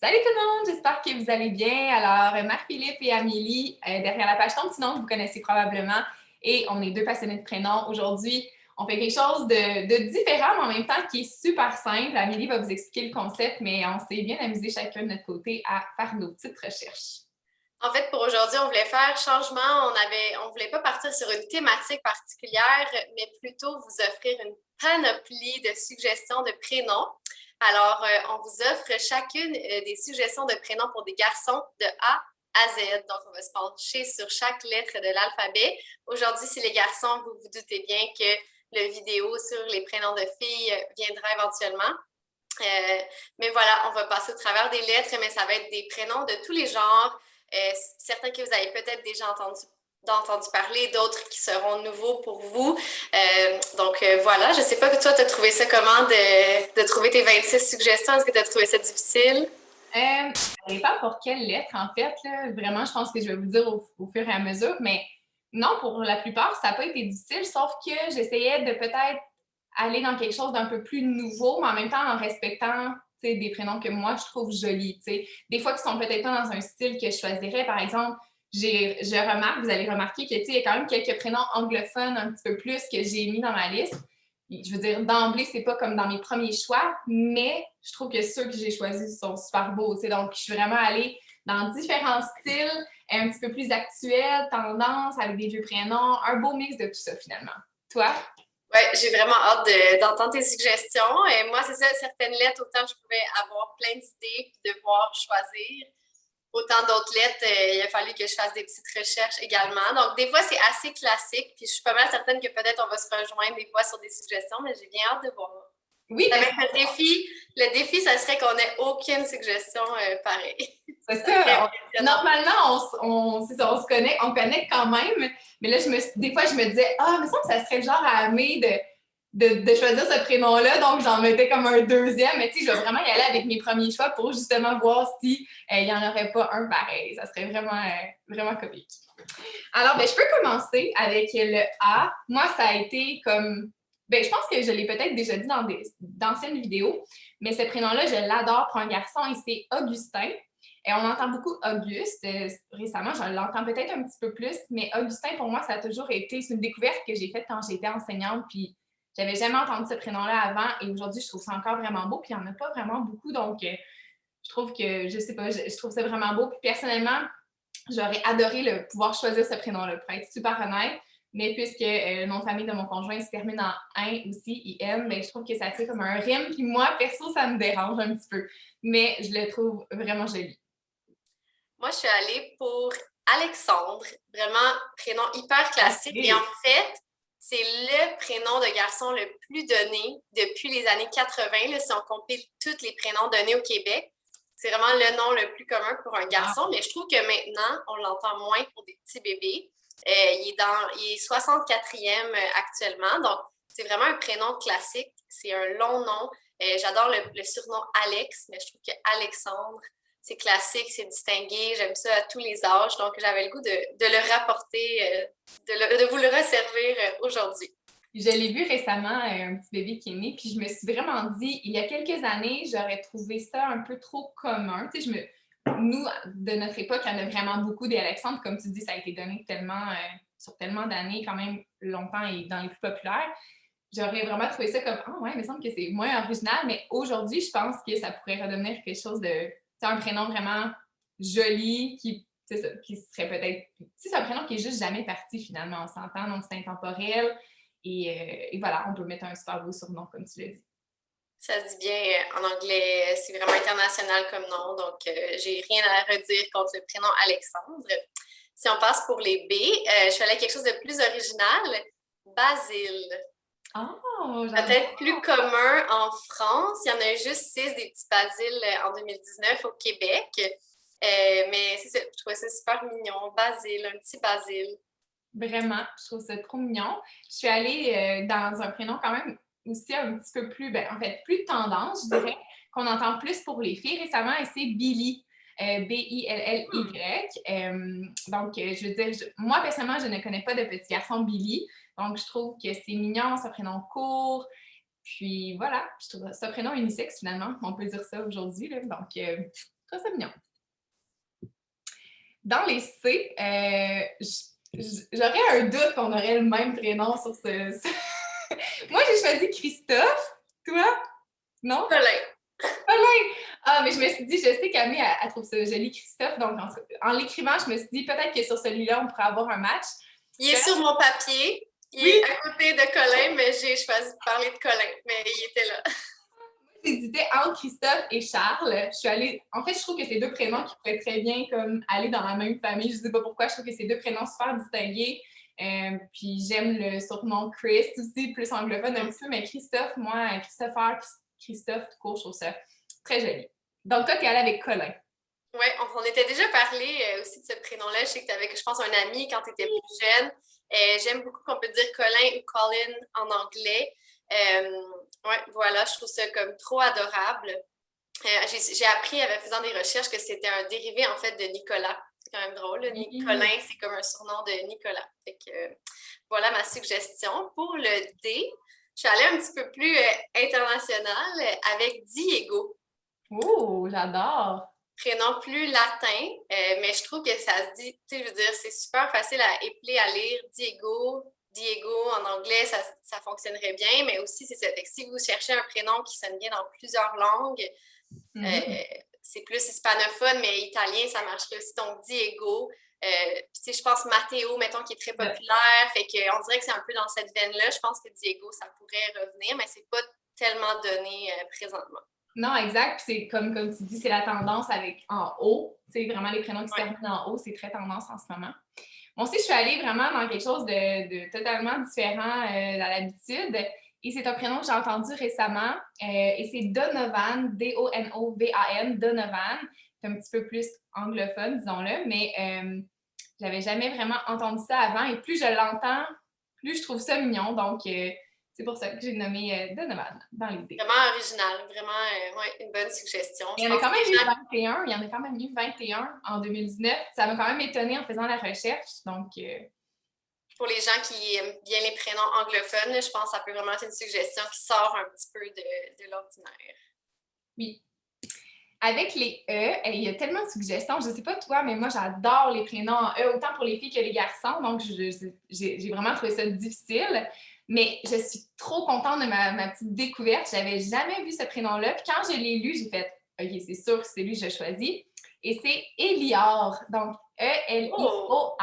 Salut tout le monde, j'espère que vous allez bien. Alors, Marc-Philippe et Amélie, derrière la page Ton Petit Nom, que vous connaissez probablement, et on est deux passionnés de prénoms. Aujourd'hui, on fait quelque chose de différent, mais en même temps qui est super simple. Amélie va vous expliquer le concept, mais on s'est bien amusé chacun de notre côté à faire nos petites recherches. En fait, pour aujourd'hui, on voulait faire changement. On voulait pas partir sur une thématique particulière, mais plutôt vous offrir une panoplie de suggestions de prénoms. Alors, on vous offre chacune des suggestions de prénoms pour des garçons de A à Z. Donc, on va se pencher sur chaque lettre de l'alphabet. Aujourd'hui, c'est les garçons. Vous vous doutez bien que le vidéo sur les prénoms de filles viendra éventuellement. Mais voilà, on va passer au travers des lettres, mais ça va être des prénoms de tous les genres. Certains que vous avez peut-être déjà entendu parler, d'autres qui seront nouveaux pour vous. Voilà, je ne sais pas que toi, tu as trouvé ça comment de trouver tes 26 suggestions. Est-ce que tu as trouvé ça difficile? Ça dépend pour quelle lettre, en fait. Là. Vraiment, je pense que je vais vous dire au fur et à mesure, mais non, pour la plupart, ça n'a pas été difficile, sauf que j'essayais de peut-être aller dans quelque chose d'un peu plus nouveau, mais en même temps en respectant des prénoms que moi, je trouve jolis. T'sais. Des fois, qui sont peut-être pas dans un style que je choisirais. Par exemple, je remarque, vous allez remarquer que il y a quand même quelques prénoms anglophones un petit peu plus que j'ai mis dans ma liste. Je veux dire, d'emblée, c'est pas comme dans mes premiers choix, mais je trouve que ceux que j'ai choisis sont super beaux. Donc, je suis vraiment allée dans différents styles, un petit peu plus actuels, tendance, avec des vieux prénoms, un beau mix de tout ça finalement. Toi? Oui, j'ai vraiment hâte d'entendre tes suggestions. Et moi, c'est ça, certaines lettres, autant je pouvais avoir plein d'idées puis devoir choisir. Autant d'autres lettres, il a fallu que je fasse des petites recherches également. Donc, des fois, c'est assez classique. Puis, je suis pas mal certaine que peut-être on va se rejoindre des fois sur des suggestions, mais j'ai bien hâte de voir. Oui, Ça va être le défi, ça serait qu'on n'ait aucune suggestion pareille. c'est Ça serait ça. impressionnant. Normalement, c'est ça, on connecte quand même. Mais là, des fois, je me disais, ah, mais ça serait le genre à aimer de choisir ce prénom-là. Donc, j'en mettais comme un deuxième. Mais tu sais, je vais vraiment y aller avec mes premiers choix pour justement voir si il n'y en aurait pas un pareil. Ça serait vraiment, vraiment comique. Alors, je peux commencer avec le A. Moi, ça a été comme. Je pense que je l'ai peut-être déjà dit dans d'anciennes vidéos, mais ce prénom-là, je l'adore pour un garçon et c'est Augustin. Et on entend beaucoup Auguste. Récemment, je l'entends peut-être un petit peu plus, mais Augustin, pour moi, ça a toujours été. C'est une découverte que j'ai faite quand j'étais enseignante, puis j'avais jamais entendu ce prénom-là avant et aujourd'hui, je trouve ça encore vraiment beau, puis il n'y en a pas vraiment beaucoup, donc je trouve que, je sais pas, je trouve ça vraiment beau. Puis personnellement, j'aurais adoré pouvoir choisir ce prénom-là, pour être super honnête. Mais puisque le nom de famille de mon conjoint se termine en un aussi, IN, je trouve que ça fait comme un rime. Puis moi, perso, ça me dérange un petit peu. Mais je le trouve vraiment joli. Moi, je suis allée pour Alexandre. Vraiment, prénom hyper classique. Et en OK. fait, c'est le prénom de garçon le plus donné depuis les années 80, là, si on compile tous les prénoms donnés au Québec. C'est vraiment le nom le plus commun pour un garçon, mais je trouve que maintenant, on l'entend moins pour des petits bébés. Il est 64e actuellement, donc c'est vraiment un prénom classique. C'est un long nom. J'adore le surnom Alex, mais je trouve que Alexandre, c'est classique, c'est distingué, j'aime ça à tous les âges, donc j'avais le goût de le rapporter, de vous le resservir aujourd'hui. Je l'ai vu récemment, un petit bébé qui est né, puis je me suis vraiment dit, il y a quelques années, j'aurais trouvé ça un peu trop commun. Tu sais, nous, de notre époque, il y en a vraiment beaucoup des Alexandres. Comme tu dis, ça a été donné tellement, sur tellement d'années, quand même longtemps et dans les plus populaires. J'aurais vraiment trouvé ça comme, ah ouais, il me semble que c'est moins original, mais aujourd'hui, je pense que ça pourrait redevenir quelque chose de, c'est un prénom vraiment joli qui serait peut-être, c'est un prénom qui est juste jamais parti finalement, on s'entend, donc c'est intemporel. Et voilà, on peut mettre un super beau surnom, comme tu l'as dit. Ça se dit bien en anglais, c'est vraiment international comme nom, donc j'ai rien à redire contre le prénom Alexandre. Si on passe pour les B, je suis allée à quelque chose de plus original, Basile. Oh, Peut-être j'adore! plus commun en France. Il y en a juste 6 des petits basiles en 2019 au Québec. Mais c'est ça, je trouvais ça super mignon. Basile, un petit basile. Vraiment, je trouve ça trop mignon. Je suis allée dans un prénom quand même aussi un petit peu plus, en fait, plus tendance, je dirais, qu'on entend plus pour les filles récemment, et c'est Billy. Billy. Donc, je veux dire, moi, personnellement, je ne connais pas de petit garçon Billy. Donc, je trouve que c'est mignon, ce prénom court. Puis voilà, je trouve ce prénom unisexe finalement, on peut dire ça aujourd'hui. Donc, trouve ça mignon. Dans les C, j'aurais un doute qu'on aurait le même prénom sur ce... Moi, j'ai choisi Christophe. Toi? Non? Colin. Colin! Ah, mais je me suis dit, je sais qu'Amé, elle trouve ça joli, Christophe. Donc, en l'écrivant, je me suis dit, peut-être que sur celui-là, on pourrait avoir un match. Il est sur mon papier. Il est à côté de Colin, mais j'ai choisi de parler de Colin. Mais il était là. J'hésitais entre Christophe et Charles. Je suis allée... En fait, je trouve que c'est deux prénoms qui pourraient très bien comme, aller dans la même famille. Je ne sais pas pourquoi. Je trouve que c'est deux prénoms super distingués. Puis j'aime le surnom Chris aussi, plus anglophone un petit peu. Mais Christophe, moi, Christopher, Christophe, tout court, je trouve ça très joli. Donc, toi, tu es allée avec Colin. Oui, on était déjà parlé aussi de ce prénom-là. Je sais que tu avais, je pense, un ami quand tu étais plus jeune. J'aime beaucoup qu'on peut dire Colin ou Colin en anglais. Ouais, voilà, je trouve ça comme trop adorable. J'ai appris en faisant des recherches que c'était un dérivé en fait de Nicolas. C'est quand même drôle. Colin, c'est comme un surnom de Nicolas. Fait que, voilà ma suggestion. Pour le D, je suis allée un petit peu plus international avec Diego. Oh, j'adore! Prénom plus latin, mais je trouve que ça se dit, tu sais, je veux dire, c'est super facile à épeler, à lire. Diego en anglais, ça fonctionnerait bien, mais aussi, c'est ça. Fait que si vous cherchez un prénom qui sonne bien dans plusieurs langues, c'est plus hispanophone, mais italien, ça marcherait aussi. Donc, Diego. Puis, tu sais, je pense Matteo, mettons, qui est très populaire. Fait qu'on dirait que c'est un peu dans cette veine-là. Je pense que Diego, ça pourrait revenir, mais c'est pas tellement donné présentement. Non, exact. Puis c'est comme tu dis, c'est la tendance avec en haut. Tu sais, vraiment les prénoms qui se terminent en haut, c'est très tendance en ce moment. Moi aussi, je suis allée vraiment dans quelque chose de totalement différent à l'habitude. Et c'est un prénom que j'ai entendu récemment. Et c'est Donovan, D-O-N-O-V-A-N, Donovan. C'est un petit peu plus anglophone, disons-le. Mais j'avais jamais vraiment entendu ça avant. Et plus je l'entends, plus je trouve ça mignon. Donc, c'est pour ça que j'ai nommé Donovan dans l'idée. Vraiment original, vraiment ouais, une bonne suggestion. Il y en a quand même eu 21. Il y en a quand même eu 21 en 2019. Ça m'a quand même étonnée en faisant la recherche. Donc, pour les gens qui aiment bien les prénoms anglophones, je pense que ça peut vraiment être une suggestion qui sort un petit peu de l'ordinaire. Oui. Avec les E, il y a tellement de suggestions. Je ne sais pas toi, mais moi, j'adore les prénoms en E, autant pour les filles que les garçons. Donc, j'ai vraiment trouvé ça difficile. Mais je suis trop contente de ma petite découverte. Je n'avais jamais vu ce prénom-là. Puis quand je l'ai lu, j'ai fait « OK, c'est sûr que c'est lui que je choisis. » Et c'est Élior. Donc, E-L-I-O-R.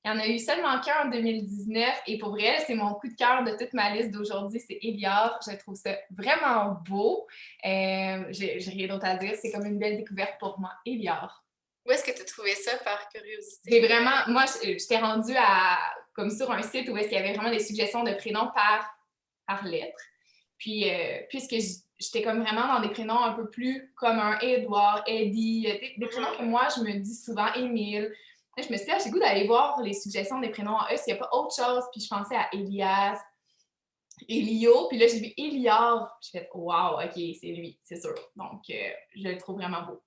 Il y en a eu seulement qu'un en 2019. Et pour vrai, c'est mon coup de cœur de toute ma liste d'aujourd'hui. C'est Élior. Je trouve ça vraiment beau. J'ai rien d'autre à dire. C'est comme une belle découverte pour moi. Élior. Où est-ce que tu as trouvé ça par curiosité? C'est vraiment... Moi, j'étais rendue comme sur un site où est-ce qu'il y avait vraiment des suggestions de prénoms par lettre. Puis, puisque j'étais comme vraiment dans des prénoms un peu plus comme un Edouard, Eddie, des prénoms que moi, je me dis souvent Émile. Là, je me suis dit, j'ai le goût d'aller voir les suggestions des prénoms en E s'il n'y a pas autre chose. Puis je pensais à Elias, Elio. Puis là, j'ai vu Élior. J'ai fait, wow, OK, c'est lui, c'est sûr. Donc, je le trouve vraiment beau.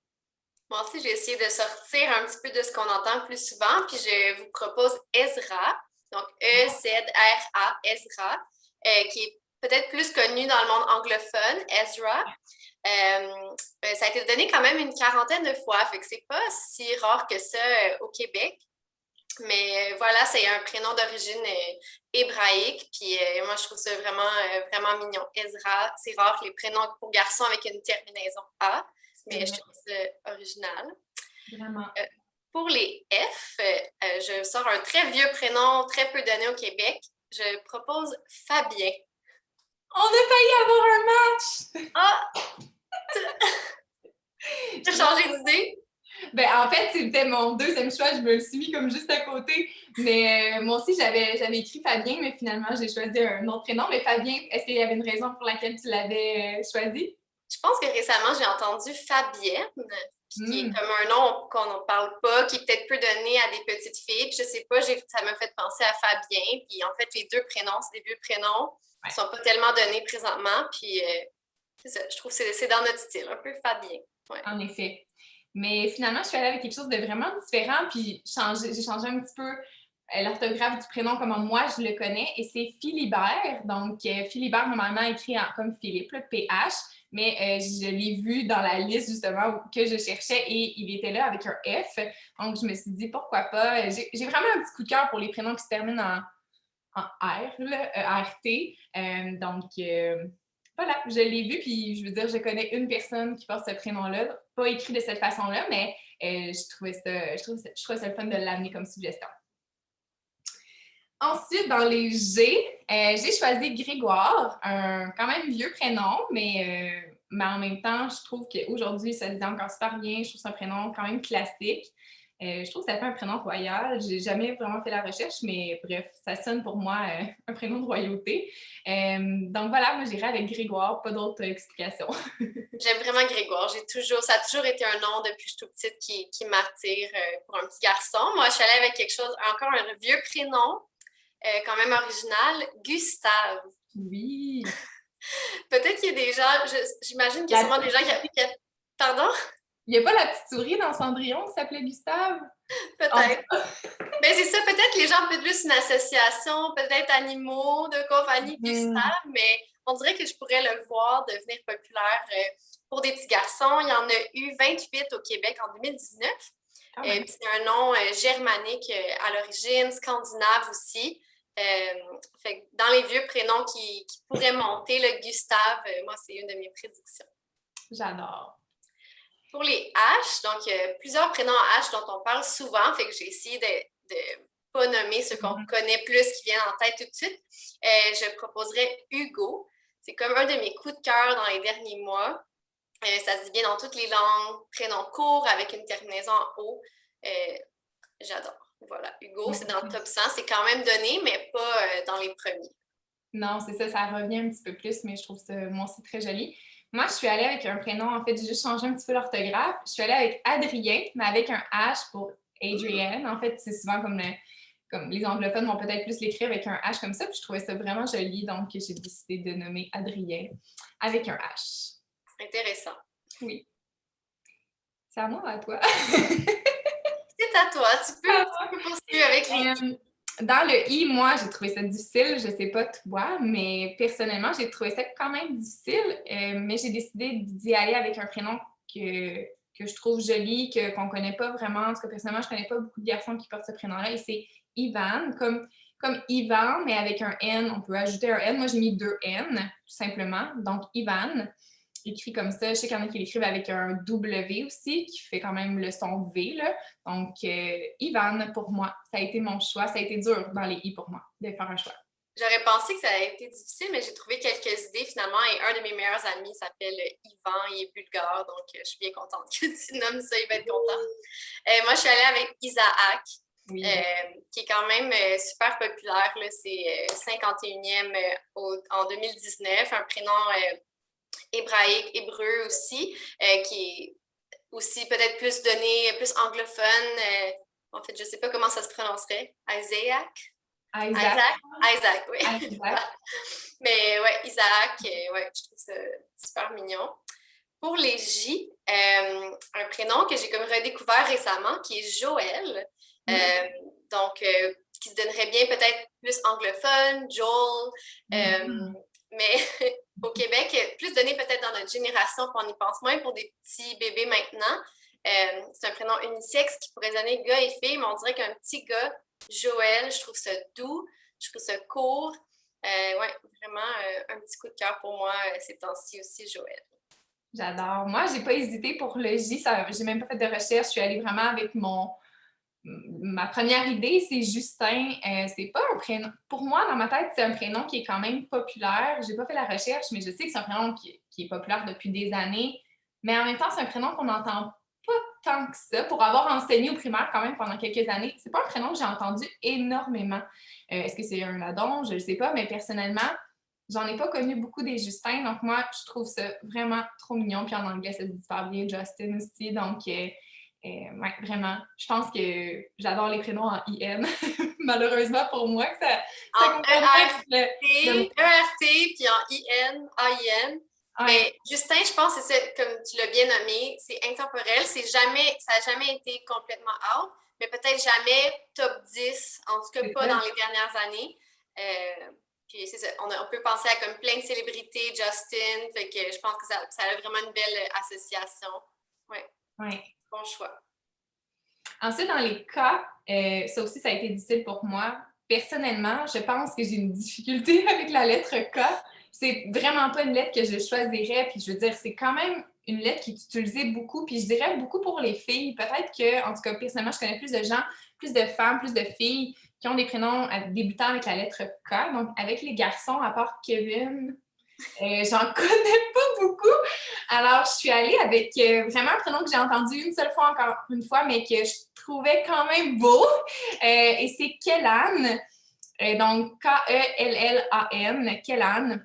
Moi aussi, j'ai essayé de sortir un petit peu de ce qu'on entend plus souvent. Puis je vous propose Ezra. Donc, E-Z-R-A, Ezra, qui est peut-être plus connu dans le monde anglophone, Ezra. Ça a été donné quand même une quarantaine de fois, fait que c'est pas si rare que ça au Québec. Mais voilà, c'est un prénom d'origine hébraïque, puis moi je trouve ça vraiment, vraiment mignon. Ezra, c'est rare les prénoms pour garçons avec une terminaison A, mais je trouve ça original. Vraiment. Pour les F, je sors un très vieux prénom, très peu donné au Québec. Je propose Fabien. On a failli avoir un match! Ah! Tu as changé d'idée? Ben, en fait, c'était mon deuxième choix. Je me le suis mis comme juste à côté. Mais moi aussi, j'avais écrit Fabien, mais finalement, j'ai choisi un autre prénom. Mais Fabien, est-ce qu'il y avait une raison pour laquelle tu l'avais choisi? Je pense que récemment, j'ai entendu Fabienne, qui est comme un nom qu'on ne parle pas, qui est peut-être peu donné à des petites filles. Puis je sais pas, ça m'a fait penser à Fabien. Puis en fait, les deux prénoms, c'est des vieux prénoms qui ne sont pas tellement donnés présentement. Puis c'est ça, je trouve que c'est dans notre style, un peu Fabien. Ouais. En effet. Mais finalement, je suis allée avec quelque chose de vraiment différent. Puis j'ai changé un petit peu l'orthographe du prénom comme moi je le connais. Et c'est Philibert. Donc, Philibert, normalement écrit comme Philippe, le PH. mais je l'ai vu dans la liste justement que je cherchais et il était là avec un F. Donc, je me suis dit, pourquoi pas? J'ai vraiment un petit coup de cœur pour les prénoms qui se terminent en R, là, RT. Voilà, je l'ai vu, puis je veux dire, je connais une personne qui porte ce prénom-là, pas écrit de cette façon-là, mais je trouvais ça le fun de l'amener comme suggestion. Ensuite, dans les G, j'ai choisi Grégoire, un quand même vieux prénom, mais en même temps, je trouve qu'aujourd'hui, ça se dit encore super bien. Je trouve que c'est un prénom quand même classique. Je trouve que ça fait un prénom royal. J'ai jamais vraiment fait la recherche, mais bref, ça sonne pour moi un prénom de royauté. Donc voilà, moi j'irai avec Grégoire, pas d'autres explications. J'aime vraiment Grégoire. Ça a toujours été un nom depuis que je suis toute petite qui m'attire pour un petit garçon. Moi, je suis allée avec quelque chose, encore un vieux prénom, quand même original, Gustave. Oui. Peut-être qu'il y a des gens, j'imagine qu'il y a sûrement des gens Pardon? Il n'y a pas la petite souris dans Cendrillon qui s'appelait Gustave? Peut-être. Mais c'est ça, peut-être que les gens ont plus une association, peut-être animaux de compagnie Gustave, mais on dirait que je pourrais le voir devenir populaire pour des petits garçons. Il y en a eu 28 au Québec en 2019. C'est un nom germanique à l'origine, scandinave aussi. Fait que dans les vieux prénoms qui pourraient monter, le Gustave, moi, c'est une de mes prédictions. J'adore. Pour les H, donc plusieurs prénoms H dont on parle souvent, fait que j'ai essayé de pas nommer ceux qu'on connaît plus qui viennent en tête tout de suite. Je proposerais Hugo. C'est comme un de mes coups de cœur dans les derniers mois. Ça se dit bien dans toutes les langues. Prénom court avec une terminaison en O. J'adore. Voilà, Hugo, c'est dans le top 100. C'est quand même donné, mais pas dans les premiers. Non, c'est ça, ça revient un petit peu plus, mais je trouve ça, moi aussi, très joli. Moi, je suis allée avec un prénom, en fait, j'ai juste changé un petit peu l'orthographe. Je suis allée avec Adrien, mais avec un H pour Adrienne. En fait, c'est souvent comme les anglophones vont peut-être plus l'écrire avec un H comme ça, puis je trouvais ça vraiment joli, donc j'ai décidé de nommer Adrien avec un H. Intéressant. Oui. C'est à moi, à toi? C'est à toi. Tu peux poursuivre avec les... Dans le I, moi, j'ai trouvé ça difficile. Je sais pas toi, mais personnellement, j'ai trouvé ça quand même difficile. Mais j'ai décidé d'y aller avec un prénom que je trouve joli, qu'on connaît pas vraiment. En tout cas, personnellement, je connais pas beaucoup de garçons qui portent ce prénom-là. Et c'est Ivan, comme Ivan, mais avec un N. On peut ajouter un N. Moi, j'ai mis 2 N, tout simplement. Donc, Ivan, écrit comme ça. Je sais qu'il y en a qui l'écrivent avec un W aussi, qui fait quand même le son V, là. Donc, Ivan, pour moi, ça a été mon choix. Ça a été dur dans les I pour moi, de faire un choix. J'aurais pensé que ça a été difficile, mais j'ai trouvé quelques idées finalement. Et un de mes meilleurs amis s'appelle Ivan, il est bulgare, donc je suis bien contente que tu nommes ça, il va être content. Moi, je suis allée avec Isaac, oui. Qui est quand même super populaire. Là. C'est 51e en 2019, un prénom hébraïque, hébreu aussi, qui est aussi peut-être plus donné, plus anglophone. En fait, je ne sais pas comment ça se prononcerait. Isaac, oui. Isaac. Mais ouais, Isaac, ouais, je trouve ça super mignon. Pour les J, un prénom que j'ai comme redécouvert récemment, qui est Joël. Donc, qui se donnerait bien peut-être plus anglophone, Joel. Mais au Québec, plus donné peut-être dans notre génération, puis on y pense moins pour des petits bébés maintenant. C'est un prénom unisexe qui pourrait donner gars et fille, mais on dirait qu'un petit gars, Joël, je trouve ça doux, je trouve ça court. Ouais, vraiment un petit coup de cœur pour moi ces temps-ci aussi, Joël. J'adore. Moi, j'ai pas hésité pour le J, j'ai même pas fait de recherche, je suis allée vraiment avec ma première idée, c'est Justin. C'est pas un prénom. Pour moi, dans ma tête, c'est un prénom qui est quand même populaire. J'ai pas fait la recherche, mais je sais que c'est un prénom qui est populaire depuis des années. Mais en même temps, c'est un prénom qu'on n'entend pas tant que ça. Pour avoir enseigné au primaire quand même pendant quelques années, c'est pas un prénom que j'ai entendu énormément. Est-ce que c'est un addon? Je le sais pas, mais personnellement, j'en ai pas connu beaucoup des Justins. Donc moi, je trouve ça vraiment trop mignon. Puis en anglais, ça se dit super bien, Justin aussi. Donc ouais, vraiment. Je pense que j'adore les prénoms en IN. Malheureusement pour moi, que ça en ERT, puis en IN, AIN. Ouais. Mais Justin, je pense que c'est ça, comme tu l'as bien nommé, c'est intemporel. Ça n'a jamais été complètement out, mais peut-être jamais top 10, en tout cas pas dans les dernières années. Puis c'est ça, on peut penser à comme plein de célébrités, Justin, fait que je pense que ça a vraiment une belle association. Oui, Ouais. bon choix. Ensuite, dans les cas, ça aussi, ça a été difficile pour moi. Personnellement, je pense que j'ai une difficulté avec la lettre K. C'est vraiment pas une lettre que je choisirais. Puis je veux dire, c'est quand même une lettre qui est utilisée beaucoup. Puis je dirais beaucoup pour les filles. Peut-être que, en tout cas, personnellement, je connais plus de gens, plus de femmes, plus de filles qui ont des prénoms débutant avec la lettre K. Donc, avec les garçons, à part Kevin, j'en connais pas beaucoup. Alors, je suis allée avec vraiment un prénom que j'ai entendu une seule fois, encore une fois, mais que je trouvais quand même beau. Et c'est Kellan. Donc, Kellan. Kellan.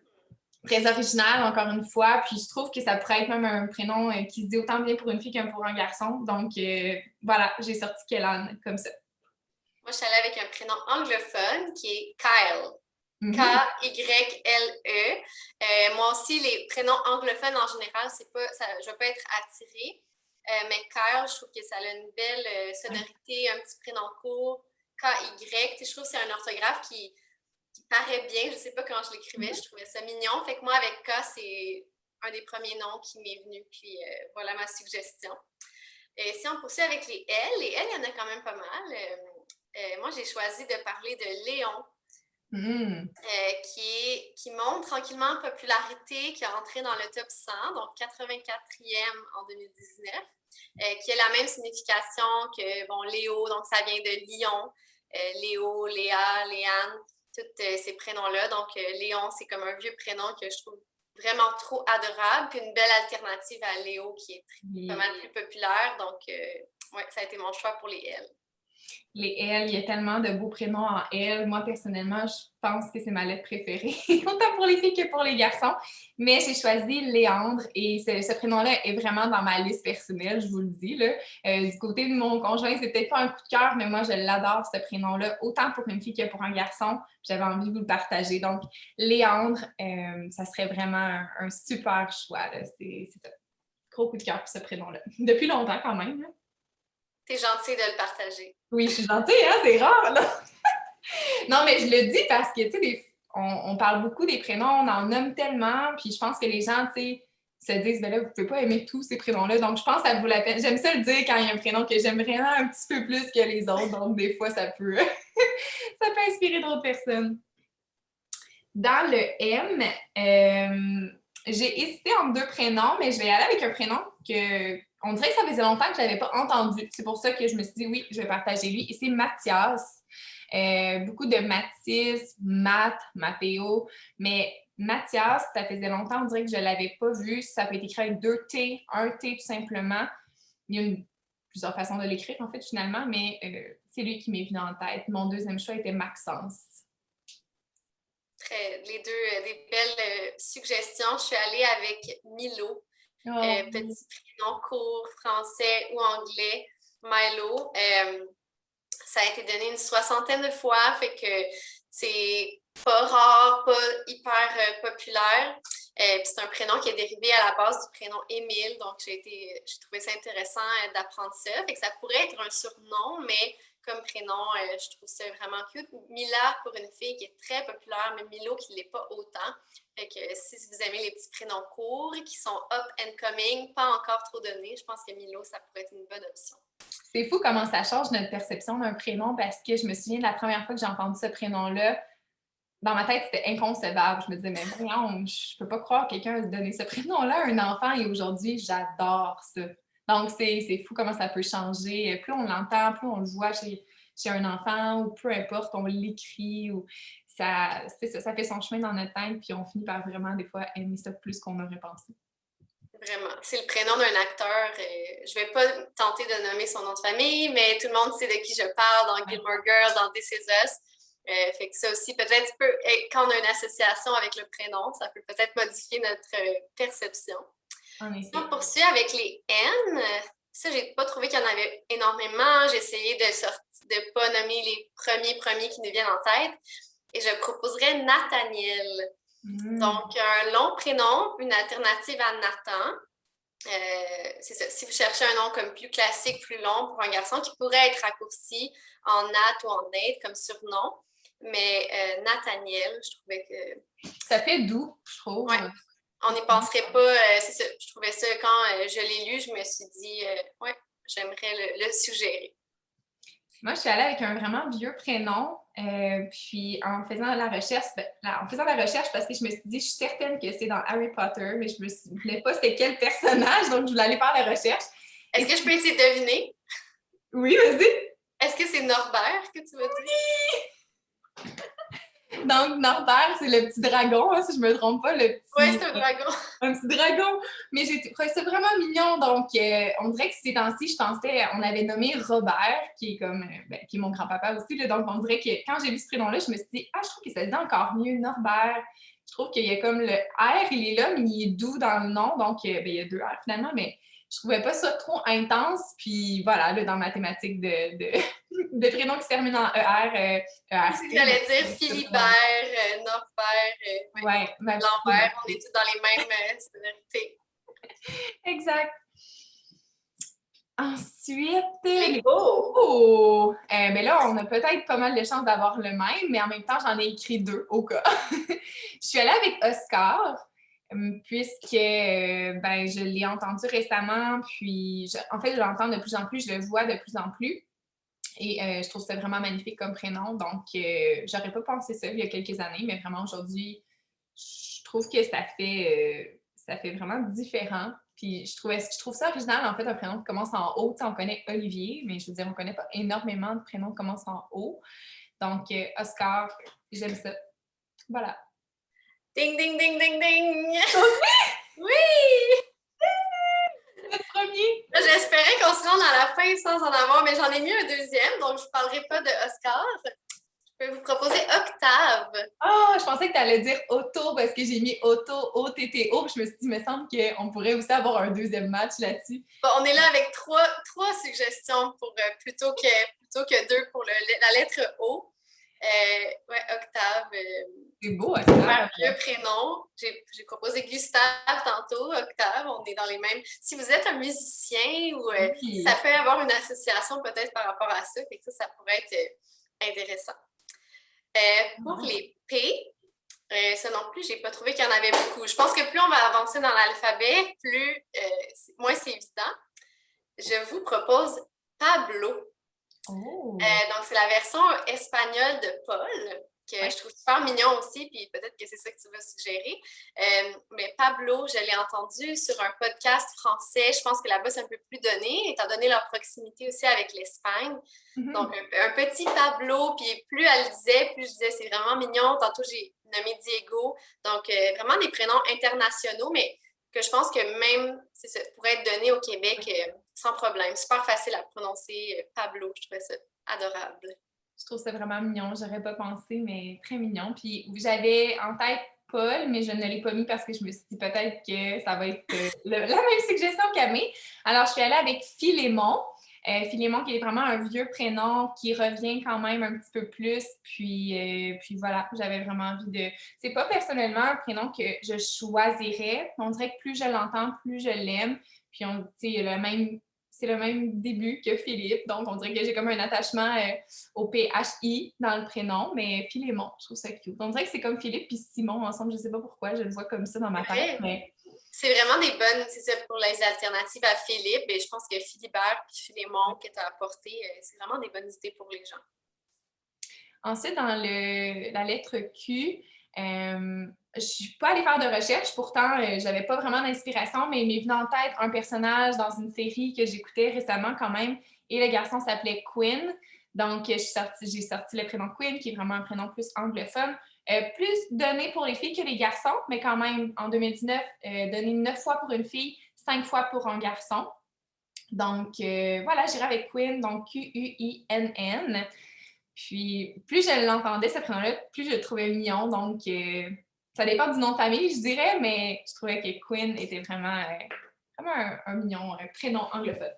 Très original, encore une fois. Puis je trouve que ça pourrait être même un prénom qui se dit autant bien pour une fille qu'un pour un garçon. Donc, voilà, j'ai sorti Kellan comme ça. Moi, je suis allée avec un prénom anglophone qui est Kyle. K-Y-L-E. Moi aussi, les prénoms anglophones en général, je ne vais pas être attirée. Mais Kyle, je trouve que ça a une belle sonorité, un petit prénom court. K-Y, je trouve que c'est un orthographe qui paraît bien. Je ne sais pas comment je l'écrivais, je trouvais ça mignon. Fait que moi, avec K, c'est un des premiers noms qui m'est venu. Puis voilà ma suggestion. Et si on poursuit avec les L, il y en a quand même pas mal. Moi, j'ai choisi de parler de Léon. Qui monte tranquillement en popularité, qui est entré dans le top 100, donc 84e en 2019, qui a la même signification que, bon, Léo, donc ça vient de Lion, Léo, Léa, Léane, tous ces prénoms-là. Donc, Léon, c'est comme un vieux prénom que je trouve vraiment trop adorable, puis une belle alternative à Léo, qui est pas mal plus populaire. Donc, ouais, ça a été mon choix pour les L. Les L, il y a tellement de beaux prénoms en L. Moi, personnellement, je pense que c'est ma lettre préférée, autant pour les filles que pour les garçons. Mais j'ai choisi Léandre et ce prénom-là est vraiment dans ma liste personnelle, je vous le dis. Là. Du côté de mon conjoint, c'est peut-être pas un coup de cœur, mais moi, je l'adore, ce prénom-là, autant pour une fille que pour un garçon. J'avais envie de vous le partager. Donc, Léandre, ça serait vraiment un super choix. Là. C'est ça. Gros coup de cœur pour ce prénom-là. Depuis longtemps, quand même. Là. T'es gentille de le partager. Oui, je suis gentille, hein, c'est rare, là. Non, mais je le dis parce que, tu sais, on parle beaucoup des prénoms, on en nomme tellement, puis je pense que les gens, tu sais, se disent, ben là, vous pouvez pas aimer tous ces prénoms-là, donc je pense que ça vaut la peine. J'aime ça le dire quand il y a un prénom que j'aime vraiment un petit peu plus que les autres, donc des fois, ça peut, ça peut inspirer d'autres personnes. Dans le M, j'ai hésité entre deux prénoms, mais je vais y aller avec un prénom que on dirait que ça faisait longtemps que je ne l'avais pas entendu. C'est pour ça que je me suis dit oui, je vais partager lui. Et c'est Mathias. Beaucoup de Mathis, Mathéo. Mais Mathias, ça faisait longtemps, on dirait que je ne l'avais pas vu. Ça peut être écrit avec 2 T, un T tout simplement. Il y a plusieurs façons de l'écrire, en fait, finalement, mais c'est lui qui m'est venu en tête. Mon deuxième choix était Maxence. Les deux, des belles suggestions. Je suis allée avec Milo. Petit prénom court, français ou anglais, Milo. Ça a été donné une 60aine de fois, fait que c'est pas rare, pas hyper populaire. Puis c'est un prénom qui est dérivé à la base du prénom Émile, donc j'ai trouvé ça intéressant d'apprendre ça. Fait que ça pourrait être un surnom, mais comme prénom, je trouve ça vraiment cute. Mila pour une fille qui est très populaire, mais Milo qui ne l'est pas autant. Fait que si vous aimez les petits prénoms courts qui sont up and coming, pas encore trop donnés, je pense que Milo, ça pourrait être une bonne option. C'est fou comment ça change notre perception d'un prénom parce que je me souviens de la première fois que j'ai entendu ce prénom-là, dans ma tête, c'était inconcevable. Je me disais, mais voyons, je peux pas croire que quelqu'un a donné ce prénom-là à un enfant et aujourd'hui, j'adore ça. Donc, c'est fou comment ça peut changer. Plus on l'entend, plus on le voit chez un enfant ou peu importe, on l'écrit ou ça fait son chemin dans notre tête puis on finit par vraiment, des fois, aimer ça plus qu'on aurait pensé. Vraiment. C'est le prénom d'un acteur. Je vais pas tenter de nommer son nom de famille, mais tout le monde sait de qui je parle dans Gilmore Girls, dans This Is Us. Fait que ça aussi, peut-être quand on a une association avec le prénom, ça peut peut-être modifier notre perception. Si on poursuit avec les N, ça, j'ai pas trouvé qu'il y en avait énormément. J'ai essayé de pas nommer les premiers qui nous viennent en tête. Et je proposerais Nathaniel. Donc, un long prénom, une alternative à Nathan. C'est ça. Si vous cherchez un nom comme plus classique, plus long pour un garçon qui pourrait être raccourci en Nat ou en Nate comme surnom, Mais Nathaniel, je trouvais que... Ça fait doux, je trouve. Ouais, on n'y penserait pas. C'est ça, je trouvais ça, quand je l'ai lu, je me suis dit, ouais, j'aimerais le suggérer. Moi, je suis allée avec un vraiment vieux prénom, puis en faisant la recherche, parce que je me suis dit, je suis certaine que c'est dans Harry Potter, mais je me souvenais pas c'était quel personnage, donc je voulais aller faire la recherche. Est-ce que je peux essayer de deviner? Oui, vas-y! Est-ce que c'est Norbert que tu veux dire? Donc, Norbert, c'est le petit dragon, hein, si je me trompe pas, le petit... Oui, c'est un dragon. Un petit dragon! Mais j'ai trouvé ça vraiment mignon, donc on dirait que ces temps-ci, je pensais, on avait nommé Robert, qui est comme, qui est mon grand-papa aussi, là, donc on dirait que quand j'ai vu ce prénom-là, je me suis dit, je trouve que ça se dit encore mieux, Norbert. Je trouve qu'il y a comme le R, il est là, mais il est doux dans le nom, donc il y a 2 R finalement, mais je trouvais pas ça trop intense, puis voilà, là, dans ma thématique de prénoms qui se terminent en ER, C'est que j'allais dire Philibert, Norbert, Lambert, on est tous dans les mêmes sonorités. Exact. Ensuite, les beaux! Mais là, on a peut-être pas mal de chances d'avoir le même, mais en même temps, j'en ai écrit 2 au cas. Je suis allée avec Oscar, puisque je l'ai entendu récemment, puis en fait, je l'entends de plus en plus, je le vois de plus en plus. Et je trouve ça vraiment magnifique comme prénom. Donc, j'aurais pas pensé ça il y a quelques années, mais vraiment aujourd'hui, je trouve que ça fait vraiment différent. Puis je trouve ça original, en fait, un prénom qui commence en O. Tu sais, on connaît Olivier, mais je veux dire, on connaît pas énormément de prénoms qui commencent en O. Donc, Oscar, j'aime ça. Voilà. Ding, ding, ding, ding, ding! Oui! Le premier! J'espérais qu'on se rende à la fin sans en avoir, mais j'en ai mis un deuxième, donc je ne parlerai pas de Oscar. Je peux vous proposer Octave. Je pensais que tu allais dire Otto parce que j'ai mis Otto, O-T-T-O. Je me suis dit, il me semble qu'on pourrait aussi avoir un deuxième match là-dessus. Bon, on est là avec trois suggestions pour plutôt que 2 pour la lettre O. Octave. C'est beau, Octave. Un vieux prénom. J'ai proposé Gustave tantôt, Octave. On est dans les mêmes. Si vous êtes un musicien ou ça peut avoir une association peut-être par rapport à ça, fait que ça pourrait être intéressant. Pour les P, ça non plus, j'ai pas trouvé qu'il y en avait beaucoup. Je pense que plus on va avancer dans l'alphabet, moins c'est évident. Je vous propose Pablo. Donc, c'est la version espagnole de Paul, que je trouve super mignon aussi, puis peut-être que c'est ça que tu vas suggérer. Mais Pablo, je l'ai entendu sur un podcast français. Je pense que là-bas, c'est un peu plus donné, étant donné leur proximité aussi avec l'Espagne. Donc, un petit Pablo, puis plus elle disait, plus je disais, c'est vraiment mignon. Tantôt, j'ai nommé Diego. Donc, vraiment des prénoms internationaux, mais que je pense que même, ça pourrait être donné au Québec sans problème. Super facile à prononcer, Pablo. Je trouvais ça adorable. Je trouve ça vraiment mignon. J'aurais pas pensé, mais très mignon. Puis j'avais en tête Paul, mais je ne l'ai pas mis parce que je me suis dit peut-être que ça va être la même suggestion qu'Amé. Alors, je suis allée avec Philémon. Philémon, qui est vraiment un vieux prénom qui revient quand même un petit peu plus. Puis voilà, j'avais vraiment envie de... C'est pas personnellement un prénom que je choisirais. On dirait que plus je l'entends, plus je l'aime. Puis c'est le même début que Philippe. Donc, on dirait que j'ai comme un attachement au PHI dans le prénom, mais Philémon, je trouve ça cute. On dirait que c'est comme Philippe et Simon ensemble. Je sais pas pourquoi, je le vois comme ça dans ma tête, mais... C'est vraiment des bonnes, c'est ça, pour les alternatives à Philippe. Et je pense que Philibert et Philémon que tu as apporté, c'est vraiment des bonnes idées pour les gens. Ensuite, dans la lettre Q, je suis pas allée faire de recherche, pourtant, j'avais pas vraiment d'inspiration, mais il m'est venu en tête un personnage dans une série que j'écoutais récemment quand même, et le garçon s'appelait Quinn. Donc, j'ai sorti le prénom Quinn, qui est vraiment un prénom plus anglophone. Plus donné pour les filles que les garçons, mais quand même, en 2019, donné 9 fois pour une fille, 5 fois pour un garçon. Donc, voilà, j'irai avec Quinn, donc Quinn. Puis, plus je l'entendais, ce prénom-là, plus je le trouvais mignon. Donc, ça dépend du nom de famille, je dirais, mais je trouvais que Quinn était vraiment un mignon prénom anglophone.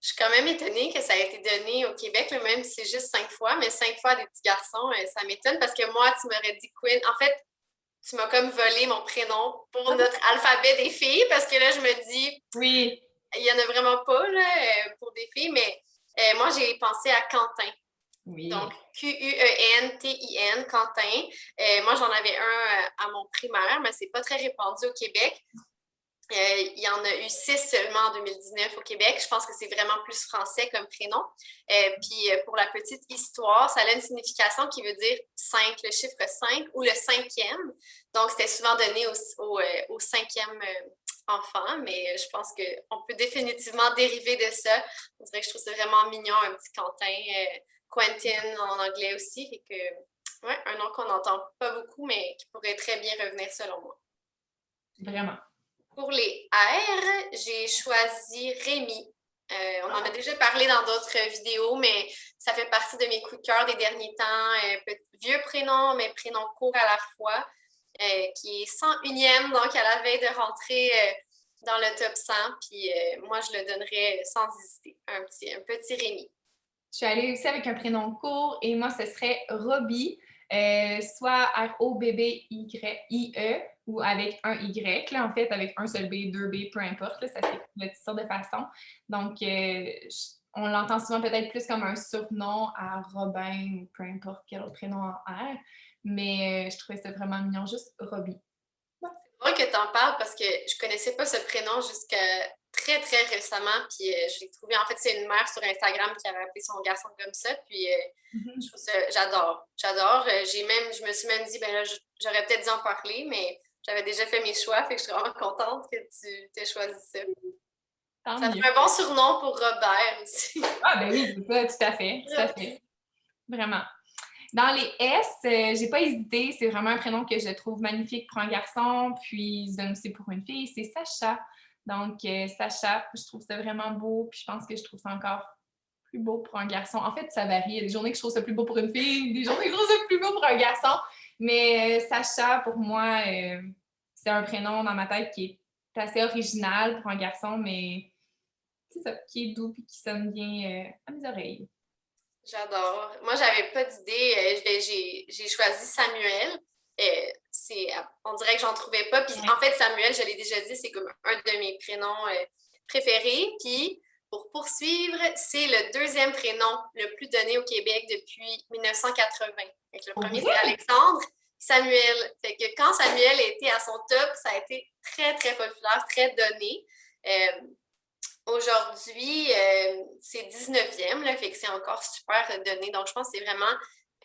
Je suis quand même étonnée que ça a été donné au Québec, même si c'est juste 5 fois, mais 5 fois à des petits garçons, ça m'étonne parce que moi, tu m'aurais dit Quinn. En fait, tu m'as comme volé mon prénom pour notre alphabet des filles parce que là, je me dis, oui, il n'y en a vraiment pas là, pour des filles, mais moi, j'ai pensé à Quentin. Oui. Donc, Quentin, Quentin. Moi, j'en avais un à mon primaire, mais c'est pas très répandu au Québec. Il y en a eu 6 seulement en 2019 au Québec. Je pense que c'est vraiment plus français comme prénom. Puis pour la petite histoire, ça a une signification qui veut dire 5, le chiffre 5 ou le cinquième. Donc, c'était souvent donné au cinquième enfant, mais je pense qu'on peut définitivement dériver de ça. On dirait que je trouve ça vraiment mignon, un petit Quentin. Quentin en anglais aussi. Fait que, ouais, un nom qu'on n'entend pas beaucoup, mais qui pourrait très bien revenir selon moi. Vraiment. Pour les R, j'ai choisi Rémi. On en a déjà parlé dans d'autres vidéos, mais ça fait partie de mes coups de cœur des derniers temps. Vieux prénom, mais prénom court à la fois, qui est 101e, donc à la veille de rentrer dans le top 100. Puis moi, je le donnerais sans hésiter, un petit Rémi. Je suis allée aussi avec un prénom court et moi, ce serait Robbie, soit R-O-B-B-Y-I-E ou avec un Y, là, en fait, avec un seul B, deux B, peu importe, là, ça s'écrit de toutes sortes de façons. Donc, on l'entend souvent peut-être plus comme un surnom à Robin ou peu importe quel autre prénom en R, mais je trouvais ça vraiment mignon, juste Robbie. C'est drôle que tu en parles parce que je connaissais pas ce prénom jusqu'à très, très récemment. Puis je l'ai trouvé, en fait, c'est une mère sur Instagram qui avait appelé son garçon comme ça. Puis je trouve ça, j'adore. J'adore. Je me suis même dit, ben là, j'aurais peut-être dû en parler, mais j'avais déjà fait mes choix. Fait que je suis vraiment contente que tu aies choisi ça. Tant Ça mieux. fait un bon surnom pour Robert aussi. Ah, ben oui, c'est ça, tout à fait, tout à fait. Vraiment. Dans les S, j'ai pas hésité. C'est vraiment un prénom que je trouve magnifique pour un garçon, puis c'est pour une fille. C'est Sacha. Donc, Sacha, je trouve ça vraiment beau, puis je pense que je trouve ça encore plus beau pour un garçon. En fait, ça varie. Il y a des journées que je trouve ça plus beau pour une fille, des journées que je trouve ça plus beau pour un garçon. Mais Sacha, pour moi, c'est un prénom dans ma tête qui est assez original pour un garçon, mais c'est ça, qui est doux et qui sonne bien à mes oreilles. J'adore. Moi, j'avais pas d'idée. J'ai choisi Samuel. On dirait que j'en trouvais pas. Puis en fait, Samuel, je l'ai déjà dit, c'est comme un de mes prénoms préférés. Puis pour poursuivre, c'est le deuxième prénom le plus donné au Québec depuis 1980. Donc, le premier, c'est Alexandre. Samuel. Fait que quand Samuel était à son top, ça a été très, très populaire, très donné. Aujourd'hui, c'est 19e, là, fait que c'est encore super donné. Donc, je pense que c'est vraiment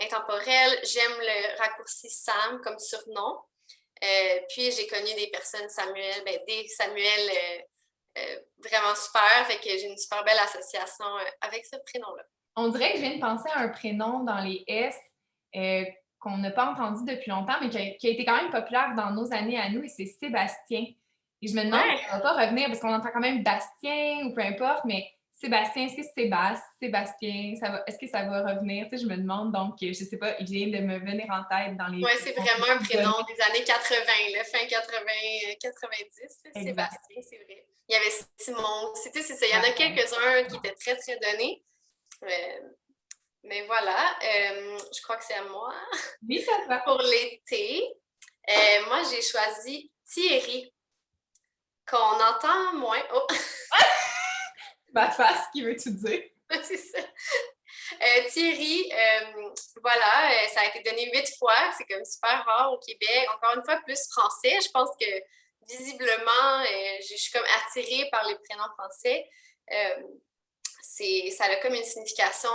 intemporel. J'aime le raccourci Sam comme surnom. Puis, j'ai connu des personnes des Samuel vraiment super. Fait que j'ai une super belle association avec ce prénom-là. On dirait que je viens de penser à un prénom dans les S qu'on n'a pas entendu depuis longtemps, mais qui a été quand même populaire dans nos années à nous, et c'est Sébastien. Et je me demande si ça va pas revenir, parce qu'on entend quand même Bastien ou peu importe, mais Sébastien, est-ce que c'est Sébastien, est-ce que ça va revenir? Tu sais, je me demande, donc je sais pas, il vient de me venir en tête dans les... Oui, c'est vraiment un prénom des années 80, là, fin 80, 90, Sébastien, c'est vrai. Il y avait Simon aussi, tu sais, c'est ça. Il y en a quelques-uns qui étaient très, très donnés. Mais voilà, je crois que c'est à moi. Oui, ça va. Pour l'été, moi, j'ai choisi Thierry, qu'on entend moins. Oh! Ma face, qui veux-tu dire? C'est ça. Thierry, voilà, ça a été donné 8 fois. C'est comme super rare au Québec. Encore une fois, plus français. Je pense que visiblement, je suis comme attirée par les prénoms français. Ça a comme une signification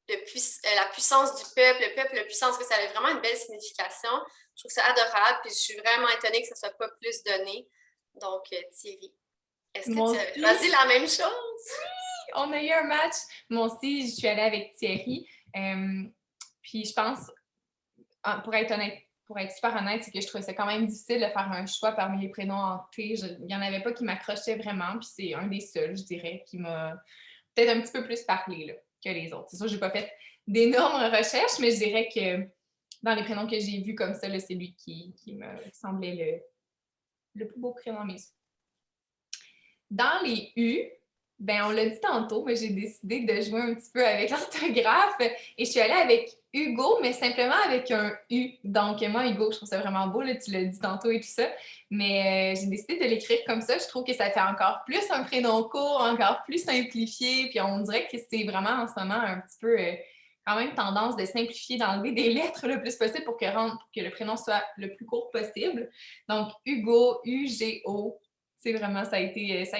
la puissance du peuple, le peuple, la puissance, que ça a vraiment une belle signification. Je trouve ça adorable, puis je suis vraiment étonnée que ça ne soit pas plus donné. Donc, Thierry, est-ce que tu as choisi la même chose? Oui, on a eu un match. Moi aussi, je suis allée avec Thierry. Puis je pense, pour être honnête, pour être super honnête, c'est que je trouvais ça quand même difficile de faire un choix parmi les prénoms en T. Il n'y en avait pas qui m'accrochaient vraiment, puis c'est un des seuls, je dirais, qui m'a peut-être un petit peu plus parlé là, que les autres. C'est sûr, je n'ai pas fait d'énormes recherches, mais je dirais que dans les prénoms que j'ai vus comme ça, c'est lui qui me semblait le plus beau prénom à mes yeux. Dans les U, ben on l'a dit tantôt, mais j'ai décidé de jouer un petit peu avec l'orthographe et je suis allée avec Hugo, mais simplement avec un U. Donc, moi, Hugo, je trouve ça vraiment beau, là, tu l'as dit tantôt et tout ça, mais j'ai décidé de l'écrire comme ça. Je trouve que ça fait encore plus un prénom court, encore plus simplifié, puis on dirait que c'est vraiment en ce moment un petit peu quand même tendance de simplifier, d'enlever des lettres le plus possible pour que le prénom soit le plus court possible. Donc, Hugo, U-G-O, c'est vraiment, ça a été ça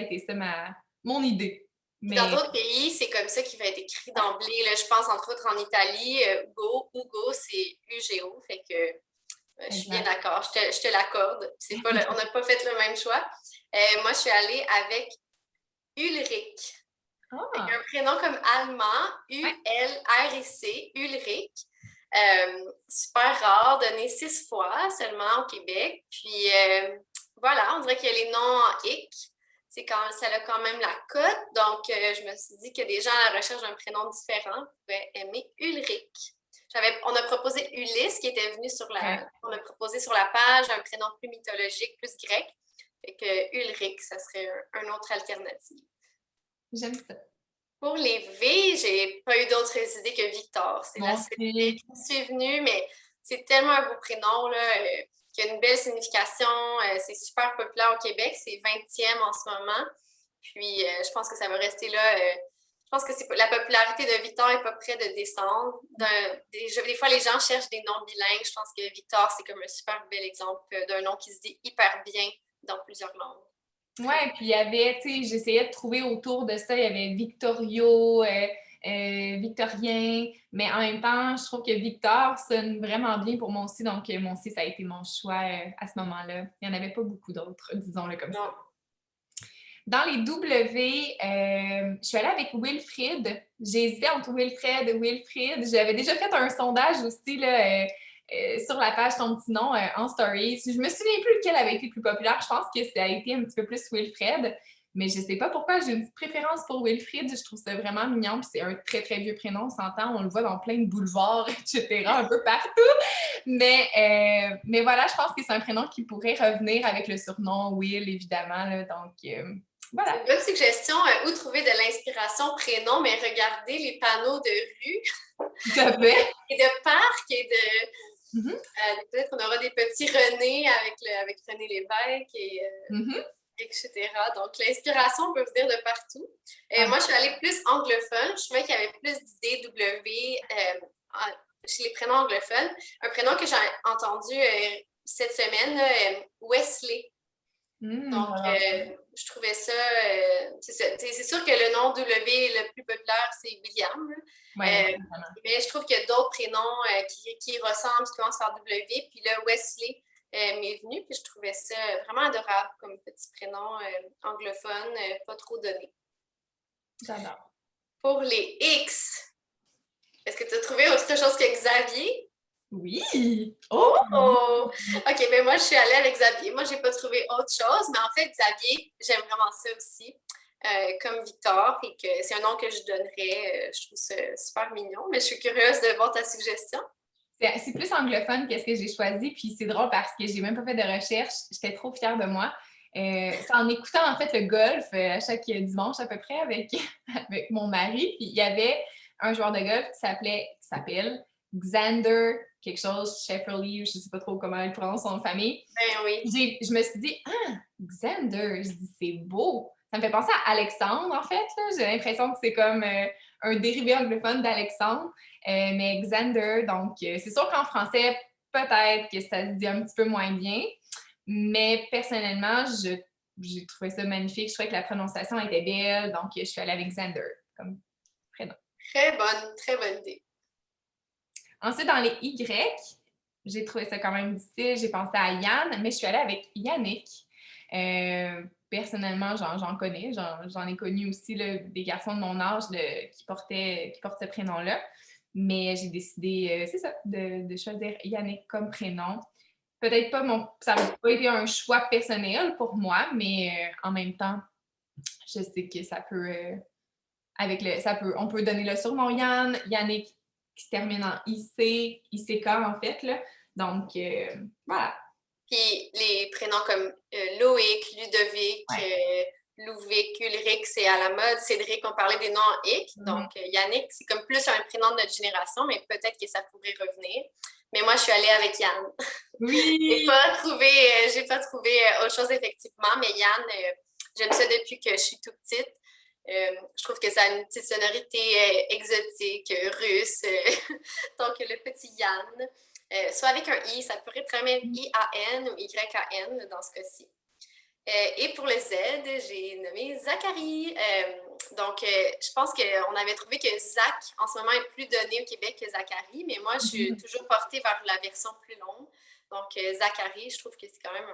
mon idée. Dans Mais d'autres pays, c'est comme ça qui va être écrit d'emblée. Là, je pense entre autres en Italie, Hugo, c'est UGO. Fait que je suis bien exact. d'accord, je te l'accorde. On n'a pas fait le même choix. Moi, je suis allée avec Ulrich. Ah! Un prénom comme allemand, Ouais. U-L-R-I-C, Ulrich. Super rare, donné 6 fois seulement au Québec. Puis voilà, on dirait qu'il y a les noms en hic. Ça a quand même la cote. Donc, je me suis dit que des gens à la recherche d'un prénom différent pouvaient aimer Ulrich. On a proposé Ulysse qui était venu Ouais. on a proposé sur la page un prénom plus mythologique, plus grec. Fait que Ulrich, ça serait une autre alternative. J'aime ça. Pour les V, j'ai pas eu d'autres idées que Victor. C'est la Mon seule idée Dieu. qui me suis venue, mais c'est tellement un beau prénom là, qui a une belle signification. C'est super populaire au Québec. C'est 20e en ce moment. Puis, je pense que ça va rester là. Je pense que la popularité de Victor n'est pas près de descendre. Des fois, les gens cherchent des noms bilingues. Je pense que Victor, c'est comme un super bel exemple d'un nom qui se dit hyper bien dans plusieurs langues. Ouais, puis il y avait, tu sais, j'essayais de trouver autour de ça, il y avait Victorio, Victorien, mais en même temps, je trouve que Victor sonne vraiment bien pour moi aussi, donc moi aussi, ça a été mon choix à ce moment-là. Il n'y en avait pas beaucoup d'autres, disons-le comme Non. ça. Dans les W, je suis allée avec Wilfrid. J'ai hésité entre Wilfred et Wilfrid. J'avais déjà fait un sondage aussi là, sur la page Ton petit nom en stories. Je me souviens plus lequel avait été le plus populaire. Je pense que ça a été un petit peu plus Wilfred. Mais je sais pas pourquoi j'ai une petite préférence pour Wilfrid. Je trouve ça vraiment mignon. Puis c'est un très, très vieux prénom, on s'entend. On le voit dans plein de boulevards, etc., un peu partout. Mais voilà, je pense que c'est un prénom qui pourrait revenir avec le surnom Will, évidemment. Là, donc, voilà. C'est une bonne suggestion. Où trouver de l'inspiration prénom, mais regardez les panneaux de rue Tout à fait. et de parcs et de. Mm-hmm. Peut-être qu'on aura des petits René avec René Lévesque Mm-hmm. etc. Donc, l'inspiration peut venir de partout. Ah, moi, je suis allée plus anglophone. Je trouvais qu'il y avait plus d'idées W chez les prénoms anglophones. Un prénom que j'ai entendu cette semaine, Wesley. Donc, je trouvais ça. C'est sûr que le nom W le plus populaire, c'est William. ouais, Mais je trouve qu'il y a d'autres prénoms qui ressemblent, qui commencent par W. Puis là, Wesley m'est venu, puis je trouvais ça vraiment adorable comme petit prénom anglophone, pas trop donné. j'adore. Pour les X, est-ce que tu as trouvé autre chose que Xavier? Oui! Oh! OK, ben moi, je suis allée avec Xavier. Moi, j'ai pas trouvé autre chose, mais en fait, Xavier, j'aime vraiment ça aussi, comme Victor, et que c'est un nom que je donnerais. Je trouve ça super mignon, mais je suis curieuse de voir ta suggestion. C'est plus anglophone que ce que j'ai choisi, puis c'est drôle parce que j'ai même pas fait de recherche. J'étais trop fière de moi. C'est en écoutant en fait le golf à chaque dimanche à peu près avec, avec mon mari. Puis il y avait un joueur de golf qui s'appelle Xander, quelque chose, Shefferly, je sais pas trop comment il prononce son nom de famille. Ben oui. Je me suis dit, ah, Xander, je dis, c'est beau. Ça me fait penser à Alexandre, en fait. J'ai l'impression que c'est comme un dérivé anglophone d'Alexandre. Mais Xander, donc, c'est sûr qu'en français, peut-être que ça se dit un petit peu moins bien. Mais personnellement, j'ai trouvé ça magnifique. Je trouvais que la prononciation était belle. Donc, je suis allée avec Xander comme prénom. Très bonne idée. Ensuite, dans les Y, j'ai trouvé ça quand même difficile. J'ai pensé à Yann, mais je suis allée avec Yannick. Personnellement, j'en connais. J'en ai connu aussi là, des garçons de mon âge qui portent ce prénom-là. Mais j'ai décidé, c'est ça, de choisir Yannick comme prénom. Peut-être pas ça n'a pas été un choix personnel pour moi, mais en même temps, je sais que ça peut, on peut donner le surnom Yann, Yannick qui se termine en ICK en fait, là. Donc, voilà. Puis les prénoms comme Loïc, Ludovic, Louvic, Ulrich, c'est à la mode. Cédric, on parlait des noms en hic. Donc, Yannick, c'est comme plus un prénom de notre génération, mais peut-être que ça pourrait revenir. Mais moi, je suis allée avec Yann. Oui! J'ai pas trouvé autre chose, effectivement, mais Yann, j'aime ça depuis que je suis toute petite. Je trouve que ça a une petite sonorité exotique, russe. Donc, le petit Yann. Soit avec un I, ça pourrait très bien être I-A-N ou Y-A-N dans ce cas-ci. Et pour le Z, j'ai nommé Zachary. Donc, je pense qu'on avait trouvé que Zach, en ce moment, est plus donné au Québec que Zachary, mais moi, je suis toujours portée vers la version plus longue. Donc, Zachary, je trouve que c'est quand même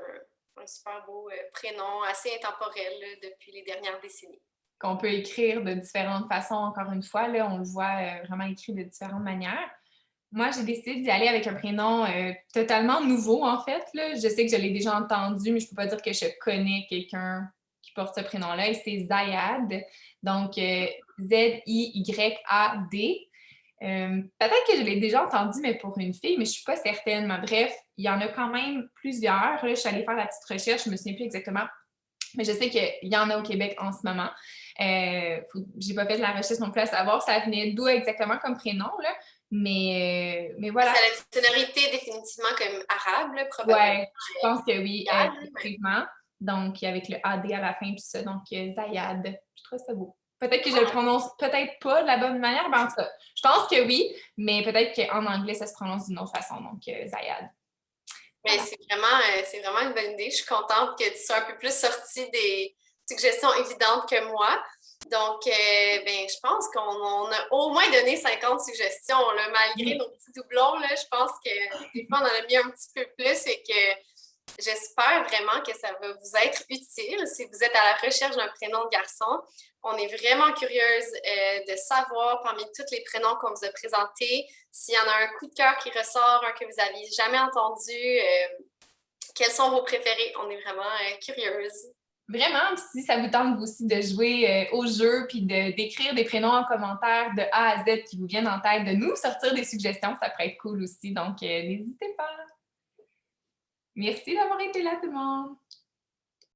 un super beau prénom, assez intemporel là, depuis les dernières décennies. Qu'on peut écrire de différentes façons, encore une fois, là, on le voit vraiment écrit de différentes manières. Moi, j'ai décidé d'y aller avec un prénom totalement nouveau, en fait. Là. Je sais que je l'ai déjà entendu, mais je ne peux pas dire que je connais quelqu'un qui porte ce prénom-là. Et c'est Zayad. Donc, Z-I-Y-A-D. Peut-être que je l'ai déjà entendu, mais pour une fille, mais je ne suis pas certaine. Mais bref, il y en a quand même plusieurs. Là, je suis allée faire la petite recherche, je ne me souviens plus exactement. Mais je sais qu'il y en a au Québec en ce moment. J'ai pas fait de la recherche non plus à savoir ça venait d'où exactement comme prénom, là. Mais voilà. Ça a une sonorité définitivement comme arabe, là, probablement. Ouais, je pense que oui, effectivement. Donc, avec le AD à la fin, tout ça. Donc, Zayad. Je trouve ça beau. Peut-être que je le prononce peut-être pas de la bonne manière, mais en tout cas, je pense que oui, mais peut-être qu'en anglais, ça se prononce d'une autre façon. Donc, Zayad. Mais c'est vraiment une bonne idée. Je suis contente que tu sois un peu plus sortie des suggestions évidentes que moi. Donc, je pense qu'on a au moins donné 50 suggestions, là, malgré nos petits doublons. Là, je pense que des fois, on en a mis un petit peu plus et que j'espère vraiment que ça va vous être utile si vous êtes à la recherche d'un prénom de garçon. On est vraiment curieuse de savoir, parmi tous les prénoms qu'on vous a présentés, s'il y en a un coup de cœur qui ressort, un que vous n'aviez jamais entendu, quels sont vos préférés? On est vraiment curieuse. Vraiment, si ça vous tente vous aussi de jouer au jeu puis d'écrire des prénoms en commentaire de A à Z qui vous viennent en tête, de nous sortir des suggestions, ça pourrait être cool aussi. Donc, n'hésitez pas. Merci d'avoir été là, tout le monde.